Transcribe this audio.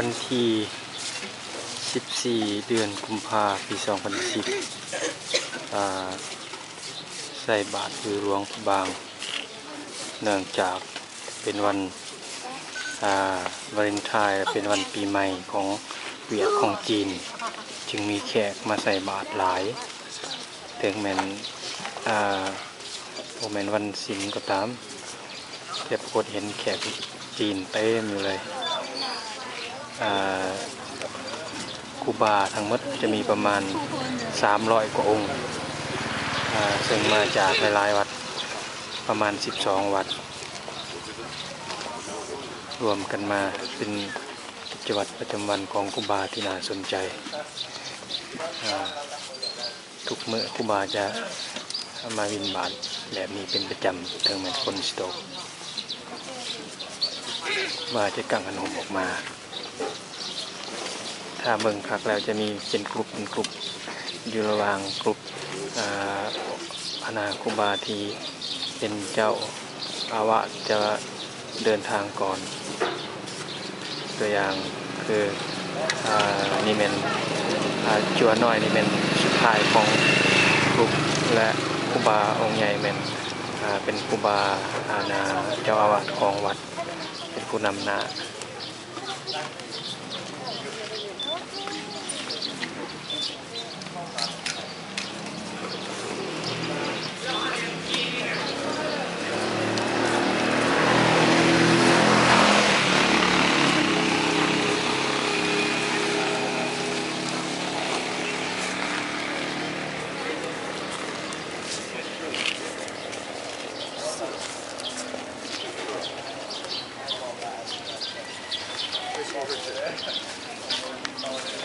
วันที่14เดือนกุมภาพันธ์ปี2010ใส่บาตรคือหลวงพระบางเนื่องจากเป็นวันวาเลนไทน์เป็นวันปีใหม่ของเวียดของจีนจึงมีแขกมาใส่บาตรหลายถึงแม้นโมเมนวันศีลก็ตามแต่ปรากฏเห็นแขกจีนเต็มอยู่เลยครูบาทั้งหมดจะมีประมาณ300กว่าองค์ซึ่งมาจากหลายๆวัดประมาณ12วัดรวมกันมาเป็นกิจวัตรประจำวันของครูบาที่น่าสนใจทุกมื้อครูบาจะมาบิณฑบาตแบบนี้เป็นประจำถึงแม้คนสิตกว่าจะกังขนมออกมาถ้าเบิ่งคักแล้วจะมีเป็นกลุ่มอยู่ระหว่างกลุ่มคณะครูบาที่เป็นเจ้าอาวาสจะเดินทางก่อนตัวอย่างคือนี่เป็นจัวน้อยนี่เป็นสุดท้ายของกลุ่มและครูบาองค์ใหญ่เป็นครูบาเจ้าอาวาสของวัดเป็นผู้นำหน้า